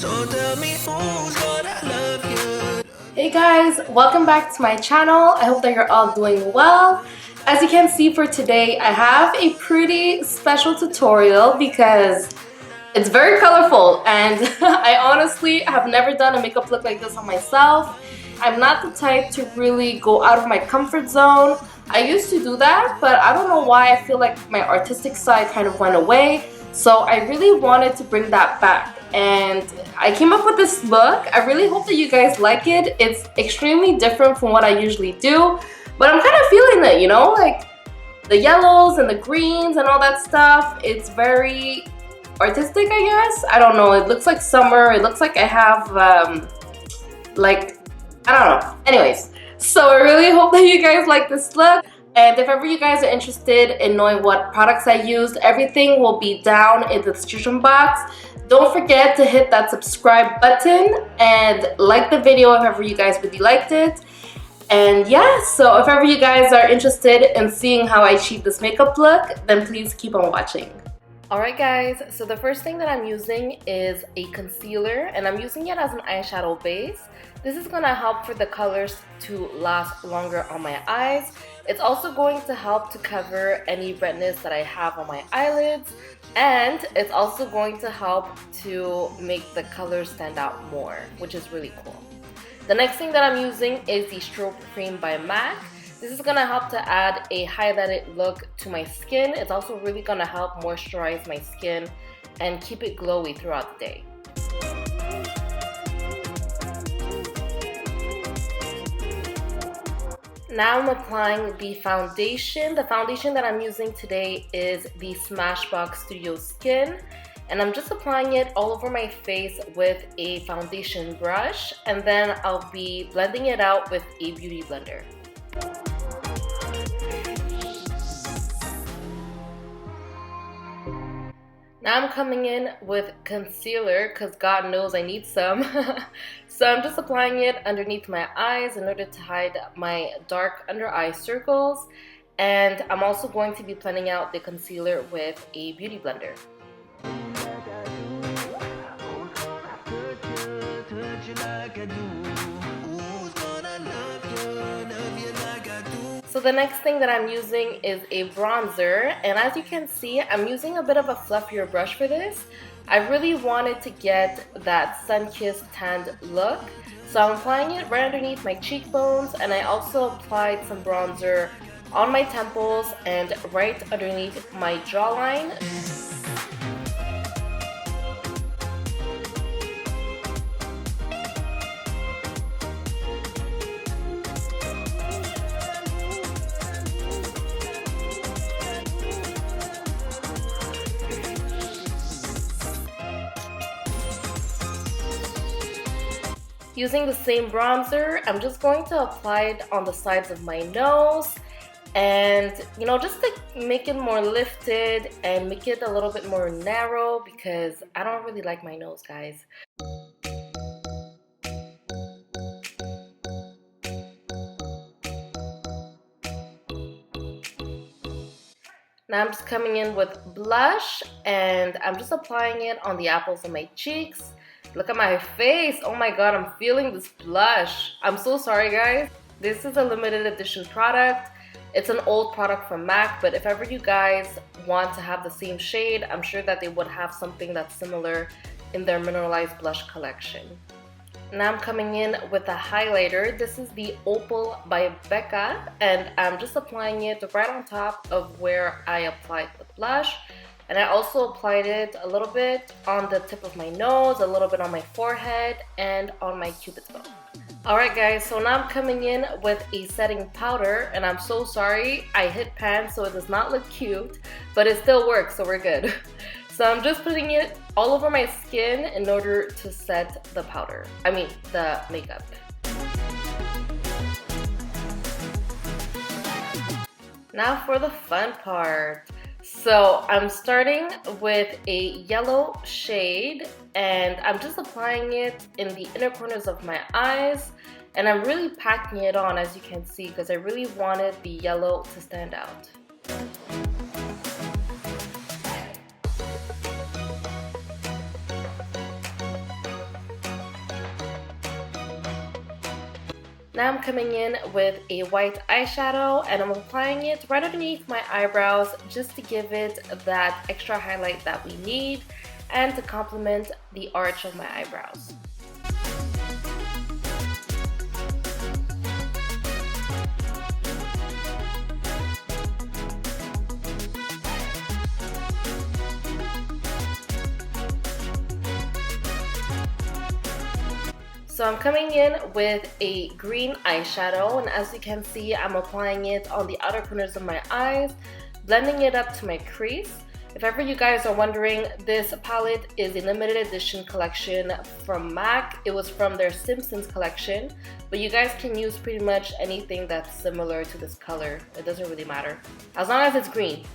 So tell me who's gonna love you. Hey guys, welcome back to my channel. I hope that you're all doing well. As you can see for today, I have a pretty special tutorial because it's very colorful and I honestly have never done a makeup look like this on myself. I'm not the type to really go out of my comfort zone. I used to do that, but I don't know why I feel like my artistic side kind of went away. So I really wanted to bring that back and I came up with this look. I really hope that you guys like it. It's extremely different from what I usually do, but I'm kind of feeling it, you know, like the yellows and the greens and all that stuff. It's very artistic, I guess. I don't know. It looks like summer. It looks like I have like, I don't know. Anyways, so I really hope that you guys like this look. And if ever you guys are interested in knowing what products I used, everything will be down in the description box. Don't forget to hit that subscribe button and like the video if ever you guys really liked it. And yeah, so if ever you guys are interested in seeing how I achieve this makeup look, then please keep on watching. Alright guys, so the first thing that I'm using is a concealer and I'm using it as an eyeshadow base. This is going to help for the colors to last longer on my eyes. It's also going to help to cover any redness that I have on my eyelids, and it's also going to help to make the colors stand out more, which is really cool. The next thing that I'm using is the Strobe Cream by M.A.C. This is going to help to add a highlighted look to my skin. It's also really going to help moisturize my skin and keep it glowy throughout the day. Now I'm applying the foundation. The foundation that I'm using today is the Smashbox Studio Skin. And I'm just applying it all over my face with a foundation brush. And then I'll be blending it out with a beauty blender. Now I'm coming in with concealer because God knows I need some. So I'm just applying it underneath my eyes in order to hide my dark under eye circles. And I'm also going to be blending out the concealer with a beauty blender. So the next thing that I'm using is a bronzer, and as you can see, I'm using a bit of a fluffier brush for this. I really wanted to get that sun-kissed tanned look, so I'm applying it right underneath my cheekbones, and I also applied some bronzer on my temples and right underneath my jawline. Using the same bronzer, I'm just going to apply it on the sides of my nose and, you know, just to make it more lifted and make it a little bit more narrow because I don't really like my nose, guys. Now I'm just coming in with blush and I'm just applying it on the apples of my cheeks. Look at my face. Oh my god, I'm feeling this blush. I'm so sorry, guys. This is a limited edition product. It's an old product from M.A.C, but if ever you guys want to have the same shade, I'm sure that they would have something that's similar in their mineralized blush collection. Now I'm coming in with a highlighter. This is the Opal by Becca, and I'm just applying it right on top of where I applied the blush. And I also applied it a little bit on the tip of my nose, a little bit on my forehead, and on my cupid's bow. Alright guys, so now I'm coming in with a setting powder, and I'm so sorry I hit pan so it does not look cute, but it still works, so we're good. So I'm just putting it all over my skin in order to set the powder. I mean, the makeup. Now for the fun part. So I'm starting with a yellow shade and I'm just applying it in the inner corners of my eyes, and I'm really packing it on, as you can see, because I really wanted the yellow to stand out. Now I'm coming in with a white eyeshadow and I'm applying it right underneath my eyebrows just to give it that extra highlight that we need and to complement the arch of my eyebrows. So I'm coming in with a green eyeshadow, and as you can see, I'm applying it on the outer corners of my eyes, blending it up to my crease. If ever you guys are wondering, this palette is a limited edition collection from M.A.C. It was from their Simpsons collection, but you guys can use pretty much anything that's similar to this color. It doesn't really matter, as long as it's green.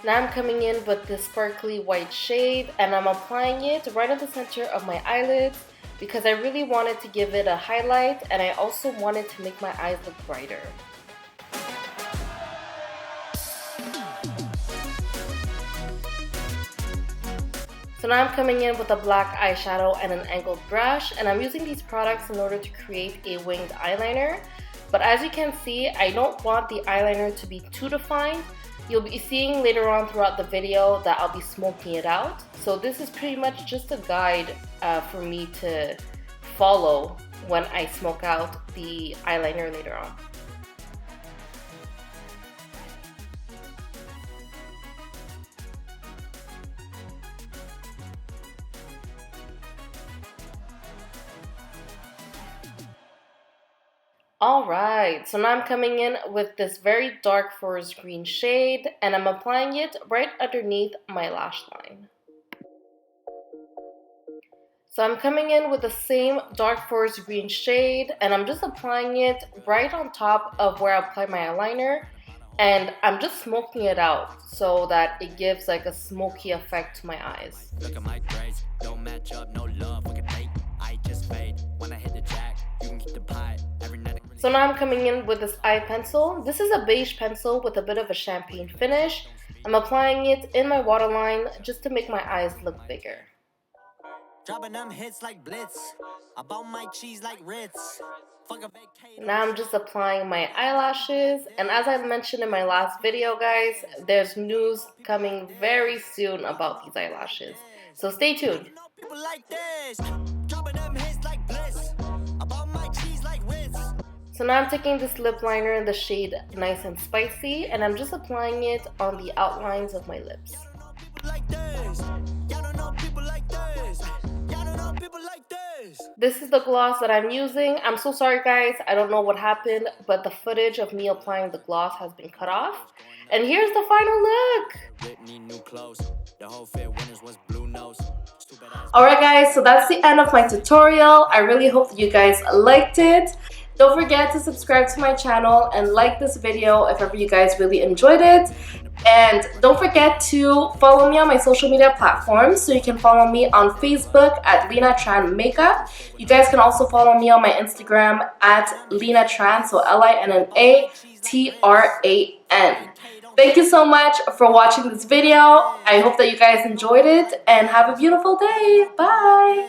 Now I'm coming in with this sparkly white shade and I'm applying it right at the center of my eyelids because I really wanted to give it a highlight and I also wanted to make my eyes look brighter. So now I'm coming in with a black eyeshadow and an angled brush, and I'm using these products in order to create a winged eyeliner. But as you can see, I don't want the eyeliner to be too defined. You'll be seeing later on throughout the video that I'll be smoking it out. So this is pretty much just a guide for me to follow when I smoke out the eyeliner later on. Alright, so now I'm coming in with this very dark forest green shade and I'm applying it right underneath my lash line. So I'm coming in with the same dark forest green shade and I'm just applying it right on top of where I apply my eyeliner, and I'm just smoking it out so that it gives like a smoky effect to my eyes. Look at my grades, don't match up, no love, look at me, I just fade when I hit the jack, you can keep the pie every night. So now I'm coming in with this eye pencil. This is a beige pencil with a bit of a champagne finish. I'm applying it in my waterline just to make my eyes look bigger. Dropping them hits like blitz. About my cheese like Ritz. Now I'm just applying my eyelashes, and as I mentioned in my last video, guys, there's news coming very soon about these eyelashes. So stay tuned. So now I'm taking this lip liner in the shade Nice and Spicy, and I'm just applying it on the outlines of my lips. This is the gloss that I'm using. I'm so sorry guys, I don't know what happened, but the footage of me applying the gloss has been cut off. And here's the final look. Alright guys, so that's the end of my tutorial. I really hope that you guys liked it. Don't forget to subscribe to my channel and like this video if ever you guys really enjoyed it. And don't forget to follow me on my social media platforms. So you can follow me on Facebook at Linna Tran Makeup. You guys can also follow me on my Instagram at Linna Tran, so Linnatran. Thank you so much for watching this video. I hope that you guys enjoyed it and have a beautiful day. Bye!